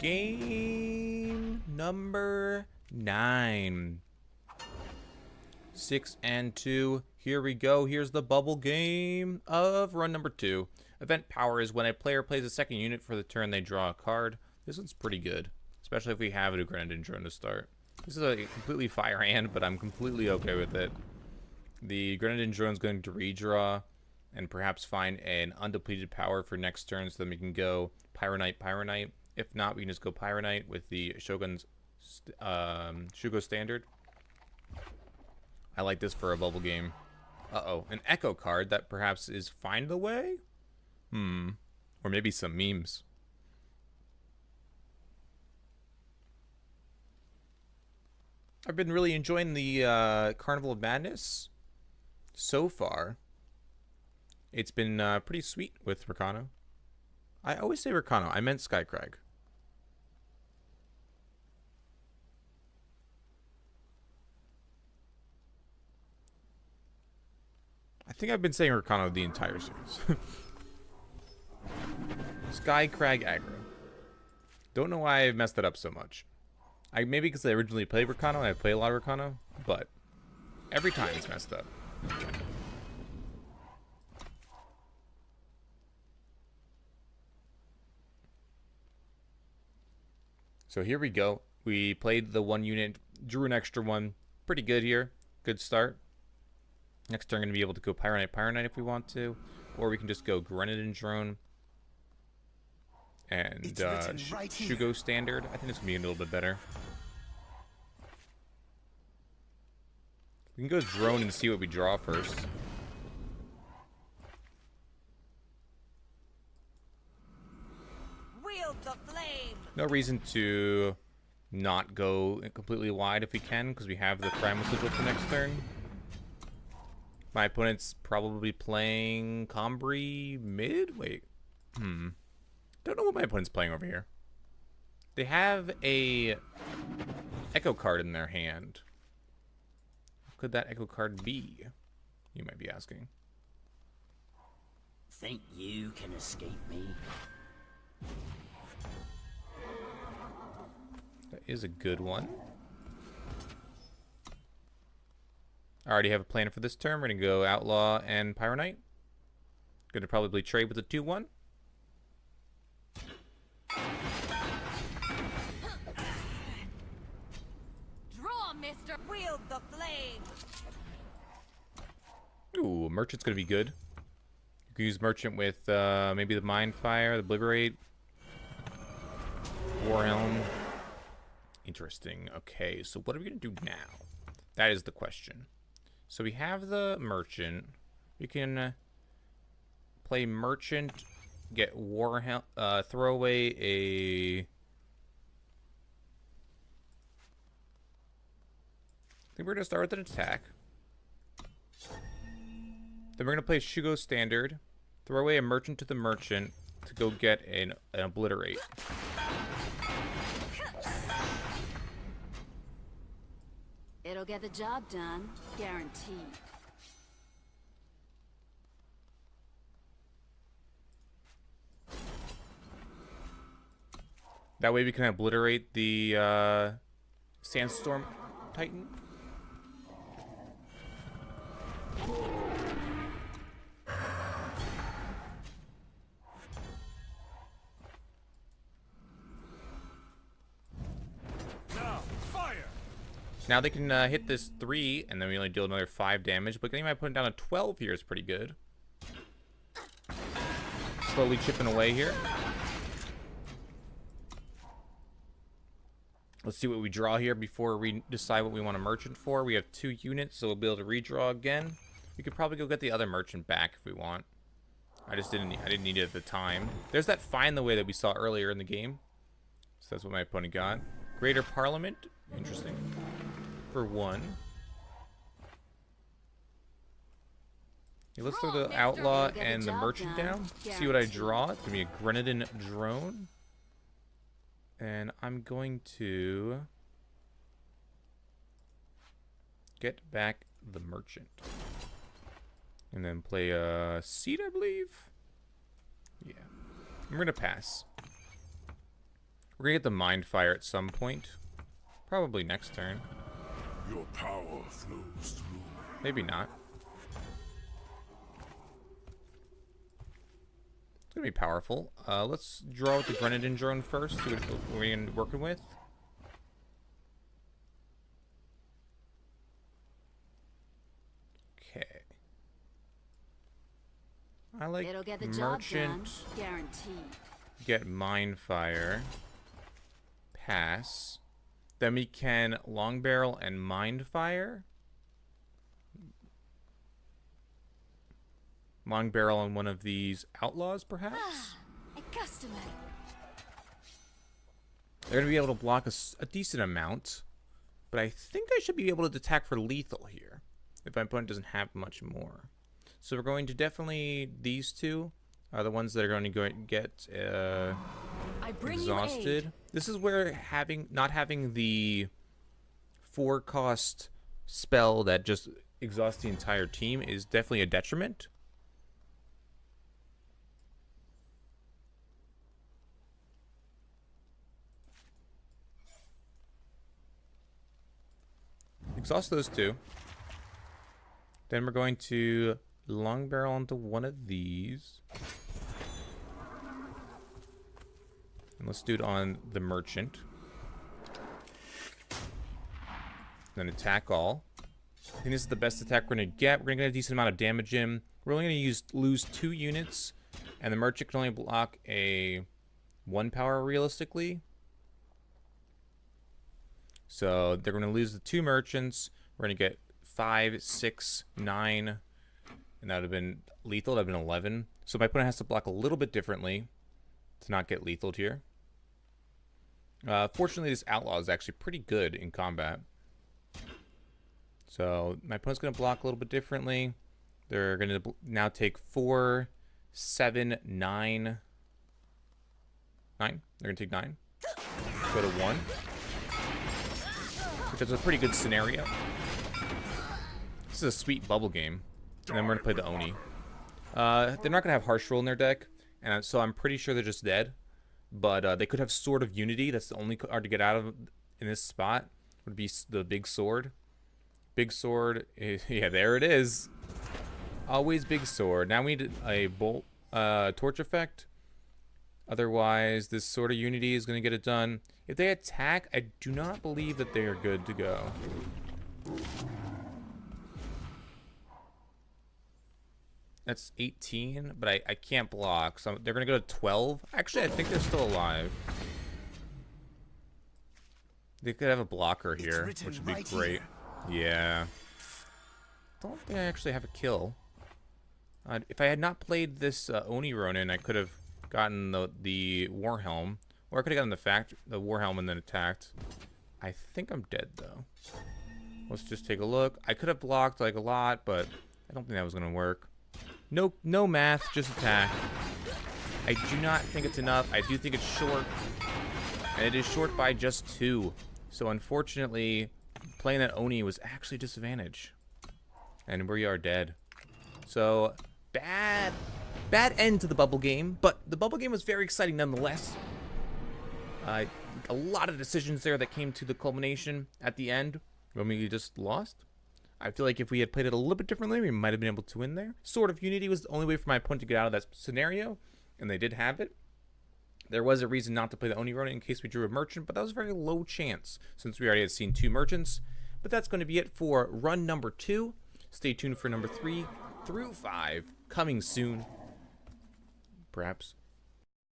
Game number 9. 6 and 2. Here we go. Here's the bubble game of run number 2. Event power is when a player plays a second unit for the turn they draw a card. This one's pretty good, especially if we have a Grenadine drone to start. This is a completely fire hand, but I'm completely okay with it. The Grenadine drone is going to redraw and perhaps find an undepleted power for next turn, so then we can go Pyronite, Pyronite. If not, we can just go Pyronite with the Shogun's Shugo standard. I like this for a bubble game. Uh-oh, an Echo card that perhaps is Find the Way? Or maybe some memes. I've been really enjoying the Carnival of Madness so far. It's been pretty sweet with Rakano. I always say Rakano. I meant Skycrag. I think I've been saying Rakano the entire series. Skycrag Aggro. Don't know why I messed that up so much. Maybe because I originally played Rakano and I play a lot of Rakano, but every time it's messed up. So here we go. We played the one unit, drew an extra one. Pretty good here. Good start. Next turn, going to be able to go Pyronite, Pyronite if we want to. Or we can just go Grenadine Drone. And Shugo Standard. I think this can be a little bit better. We can go Drone and see what we draw first. Wield the flame. No reason to not go completely wide if we can, because we have the Primal Sigil for next turn. My opponent's probably playing Combri mid? Wait. Don't know what my opponent's playing over here. They have a Echo card in their hand. What could that Echo card be? You might be asking. Think you can escape me? That is a good one. I already have a plan for this turn. We're going to go Outlaw and Pyronite. Going to probably trade with a 2-1. Draw, mister. Wield the flame. Ooh, Merchant's going to be good. You can use Merchant with maybe the Mind Fire, the Obliterate, Warhelm. Interesting. Okay, so what are we going to do now? That is the question. So we have the Merchant. We can play Merchant, get Warhelm, throw away a... I think we're going to start with an attack. Then we're going to play Shugo Standard, throw away a Merchant to the Merchant to go get an Obliterate. It'll get the job done, guaranteed. That way we can obliterate the Sandstorm Titan. Now they can hit this 3, and then we only deal another 5 damage. But getting my opponent down to 12 here is pretty good. Slowly chipping away here. Let's see what we draw here before we decide what we want a Merchant for. We have 2 units, so we'll be able to redraw again. We could probably go get the other Merchant back if we want. I didn't need it at the time. There's that Find the Way that we saw earlier in the game. So that's what my opponent got. Greater Parliament. Interesting. For 1. Okay, let's throw the Outlaw and the Merchant down. See what I draw. It's going to be a Grenadine Drone. And I'm going to get back the Merchant. And then play a Seed, I believe. Yeah. And we're going to pass. We're gonna get the Mind Fire at some point. Probably next turn. Your power flows through. Maybe not. It's gonna be powerful. Let's draw with the Grenadin drone first. See what we're gonna be working with. Okay. I like It'll get the job done, Merchant. guaranteed. Get Mind Fire. Pass. Then we can Long Barrel and Mind Fire. Long Barrel on one of these Outlaws, perhaps? A customer. They're going to be able to block a decent amount. But I think I should be able to attack for lethal here. If my opponent doesn't have much more. So we're going to definitely... These two are the ones that are going to get I bring exhausted. you aid. This is where not having the 4-cost spell that just exhausts the entire team is definitely a detriment. Exhaust those two. Then we're going to Long Barrel onto one of these. And let's do it on the Merchant. Then attack all. I think this is the best attack we're going to get. We're going to get a decent amount of damage in. We're only going to lose 2 units. And the Merchant can only block a 1 power realistically. So they're going to lose the 2 Merchants. We're going to get 5, 6, 9. And that would have been lethal. That would have been 11. So my opponent has to block a little bit differently to not get lethaled here. Fortunately, this Outlaw is actually pretty good in combat. So my opponent's going to block a little bit differently. They're going to now take 4, 7, 9. 9? They're going to take 9. Go to 1. Which is a pretty good scenario. This is a sweet bubble game. And then we're going to play the Oni. They're not going to have Harsh Roll in their deck. And so I'm pretty sure they're just dead. But they could have Sword of Unity. That's the only card to get out of in this spot. Would be the Big Sword. Big Sword. Yeah, there it is. Always Big Sword. Now we need a bolt, torch effect. Otherwise, this Sword of Unity is going to get it done. If they attack, I do not believe that they are good to go. That's 18, but I can't block. So they're going to go to 12. Actually, I think they're still alive. They could have a blocker here, which would be great. Yeah. Don't think I actually have a kill. If I had not played this Oni Ronin, I could have gotten the Warhelm. Or I could have gotten the Warhelm and then attacked. I think I'm dead, though. Let's just take a look. I could have blocked like a lot, but I don't think that was going to work. No math, just attack. I do not think it's enough. I do think it's short. And it is short by just 2. So unfortunately, playing that Oni was actually a disadvantage. And we are dead. So, bad end to the bubble game. But the bubble game was very exciting nonetheless. A lot of decisions there that came to the culmination at the end when we just lost. I feel like if we had played it a little bit differently, we might have been able to win there. Sword of Unity was the only way for my opponent to get out of that scenario, and they did have it. There was a reason not to play the Oni Ronin in case we drew a Merchant, but that was a very low chance since we already had seen 2 Merchants. But that's going to be it for run number 2. Stay tuned for number 3 through 5 coming soon. Perhaps.